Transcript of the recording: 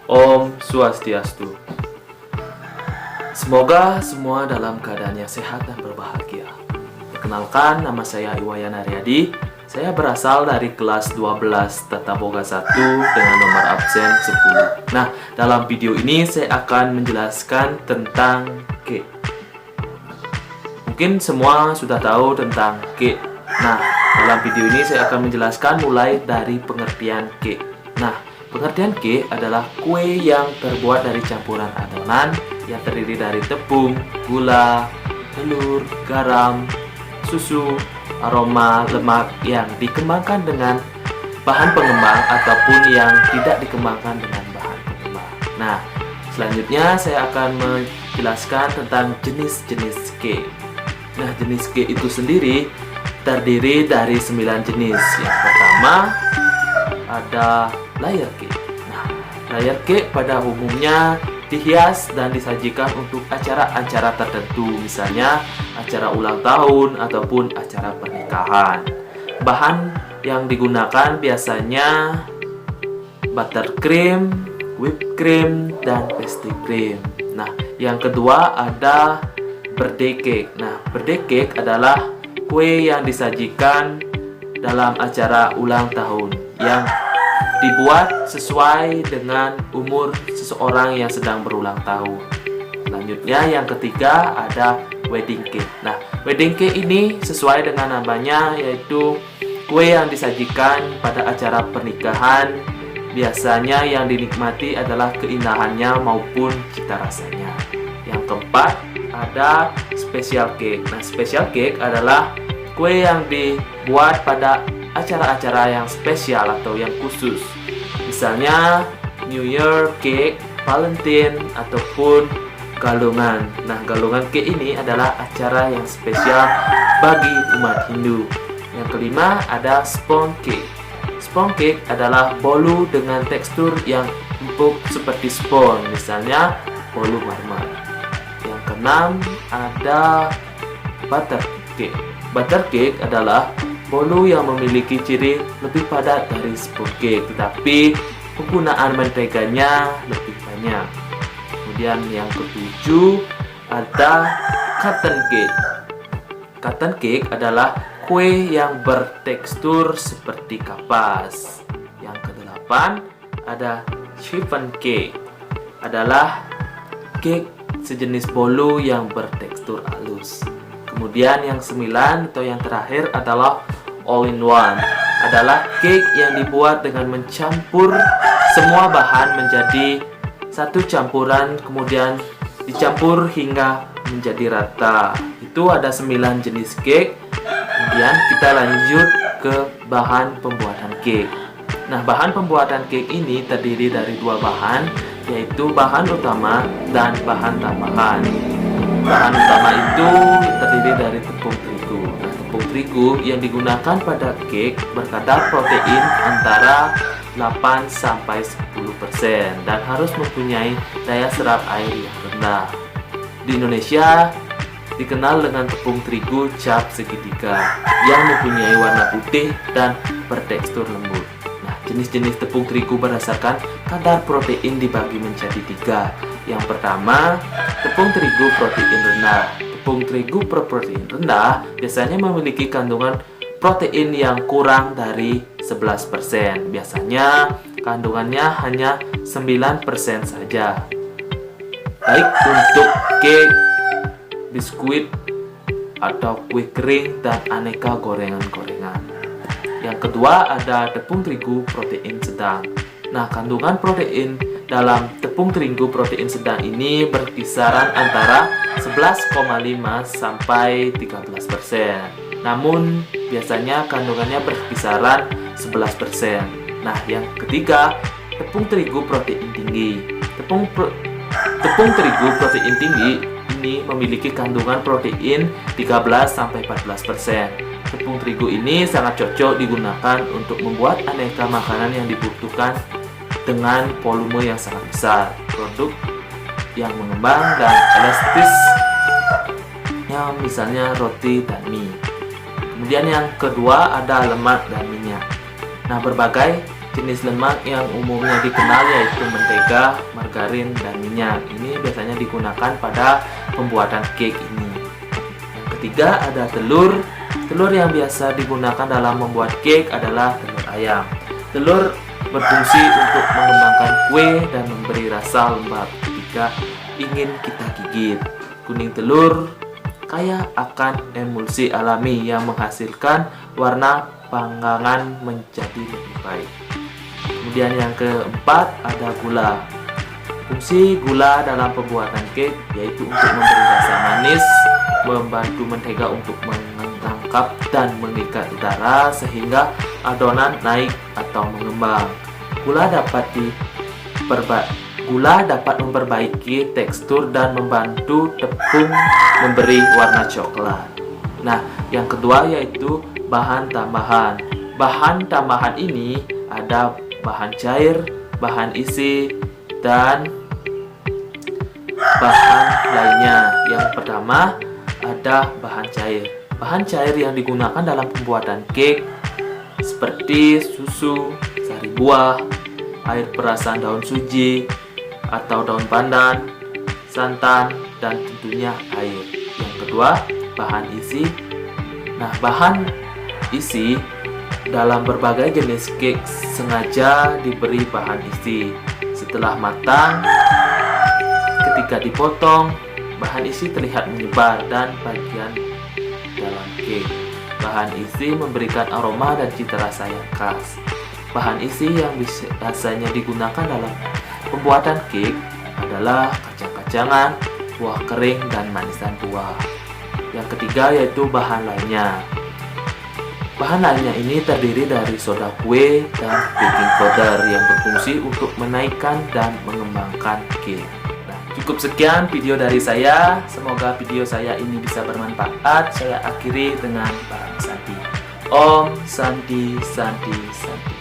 Om Swastiastu. Semoga semua dalam keadaan yang sehat dan berbahagia. Perkenalkan, nama saya Iwayan Aryadi. Saya berasal dari kelas 12 Tata Boga 1 dengan nomor absen 10. Nah, dalam video ini saya akan menjelaskan tentang K. Mungkin semua sudah tahu tentang K. Nah, dalam video ini saya akan menjelaskan mulai dari pengertian K. Nah, pengertian K adalah kue yang terbuat dari campuran adonan yang terdiri dari tepung, gula, telur, garam, susu, aroma, lemak yang dikembangkan dengan bahan pengembang ataupun yang tidak dikembangkan dengan bahan pengembang. Nah, selanjutnya saya akan menjelaskan tentang jenis-jenis K. Nah, jenis K itu sendiri terdiri dari 9 jenis. Yang pertama ada layer cake. Nah, layer cake pada umumnya dihias dan disajikan untuk acara-acara tertentu, misalnya acara ulang tahun ataupun acara pernikahan. Bahan yang digunakan biasanya buttercream, whipped cream, dan pastry cream. Nah, yang kedua ada birthday cake. Nah, birthday cake adalah kue yang disajikan dalam acara ulang tahun yang dibuat sesuai dengan umur seseorang yang sedang berulang tahun. Selanjutnya yang ketiga ada wedding cake. Nah, wedding cake ini sesuai dengan namanya, yaitu kue yang disajikan pada acara pernikahan. Biasanya yang dinikmati adalah keindahannya maupun cita rasanya. Yang keempat ada special cake. Nah, special cake adalah kue yang dibuat pada acara-acara yang spesial atau yang khusus, misalnya New Year cake, Valentine, ataupun galungan. Nah, galungan cake ini adalah acara yang spesial bagi umat Hindu. Yang kelima ada sponge cake. Sponge cake adalah bolu dengan tekstur yang empuk seperti spons, misalnya bolu marmer. Yang keenam ada butter cake. Butter cake adalah bolu yang memiliki ciri lebih padat dari sponge cake, tetapi penggunaan menteganya lebih banyak. Kemudian yang ketujuh ada cotton cake. Cotton cake adalah kue yang bertekstur seperti kapas. Yang kedelapan ada chiffon cake. Adalah cake sejenis bolu yang bertekstur halus. Kemudian yang sembilan atau yang terakhir adalah all-in-one. Adalah cake yang dibuat dengan mencampur semua bahan menjadi satu campuran, kemudian dicampur hingga menjadi rata. Itu ada 9 jenis cake. Kemudian kita lanjut ke bahan pembuatan cake. Nah, bahan pembuatan cake ini terdiri dari 2 bahan, yaitu bahan utama dan bahan tambahan. Bahan utama itu terdiri dari tepung terigu. Nah, tepung terigu yang digunakan pada cake berkadar protein antara 8-10% dan harus mempunyai daya serap air yang rendah. Di Indonesia dikenal dengan tepung terigu cap segitiga yang mempunyai warna putih dan bertekstur lembut. Nah, jenis-jenis tepung terigu berdasarkan kadar protein dibagi menjadi 3. Yang pertama, tepung terigu protein rendah. Tepung terigu berprotein rendah biasanya memiliki kandungan protein yang kurang dari 11%. Biasanya kandungannya hanya 9% saja. Baik untuk cake, biskuit, atau kue kering, dan aneka gorengan-gorengan. Yang kedua ada tepung terigu protein sedang. Nah, kandungan protein dalam tepung terigu protein sedang ini berkisaran antara 11,5 sampai 13%. Namun biasanya kandungannya berkisaran 11%. Nah, yang ketiga, tepung terigu protein tinggi. Tepung terigu protein tinggi ini memiliki kandungan protein 13 sampai 14%. Tepung terigu ini sangat cocok digunakan untuk membuat aneka makanan yang dibutuhkan dengan volume yang sangat besar, produk yang mengembang dan elastis, yang misalnya roti dan mie. Kemudian yang kedua ada lemak dan minyak. Nah, berbagai Jenis lemak yang umumnya dikenal yaitu mentega, margarin, dan minyak. Ini biasanya digunakan pada pembuatan cake ini. Yang ketiga ada telur. Telur yang biasa digunakan dalam membuat cake adalah telur ayam. Telur berfungsi untuk mengembangkan kue dan memberi rasa lembab ketika ingin kita gigit. Kuning telur kaya akan emulsi alami yang menghasilkan warna panggangan menjadi lebih baik. Kemudian yang keempat ada gula. Fungsi gula dalam pembuatan cake yaitu untuk memberi rasa manis, membantu mentega untuk menangkap dan mengikat udara sehingga adonan naik atau mengembang. Gula dapat memperbaiki tekstur dan membantu tepung memberi warna coklat. Nah, yang kedua yaitu bahan tambahan. Bahan tambahan ini ada bahan cair, bahan isi, dan bahan lainnya. Yang pertama ada bahan cair. Bahan cair yang digunakan dalam pembuatan cake seperti susu, sari buah, air perasan daun suji atau daun pandan, santan, dan tentunya air. Yang kedua, bahan isi. Nah, bahan isi dalam berbagai jenis cake sengaja diberi bahan isi. Setelah matang, ketika dipotong, bahan isi terlihat menyebar dan bagian dalam cake. Bahan isi memberikan aroma dan cita rasa yang khas. Bahan isi yang biasanya digunakan dalam pembuatan cake adalah kacang-kacangan, buah kering, dan manisan buah. Yang ketiga yaitu bahan lainnya. Bahan lainnya ini terdiri dari soda kue dan baking powder yang berfungsi untuk menaikkan dan mengembangkan cake. Nah, cukup sekian video dari saya. Semoga video saya ini bisa bermanfaat. Saya akhiri dengan Bang Sandi. Om Sandi Sandi Sandi.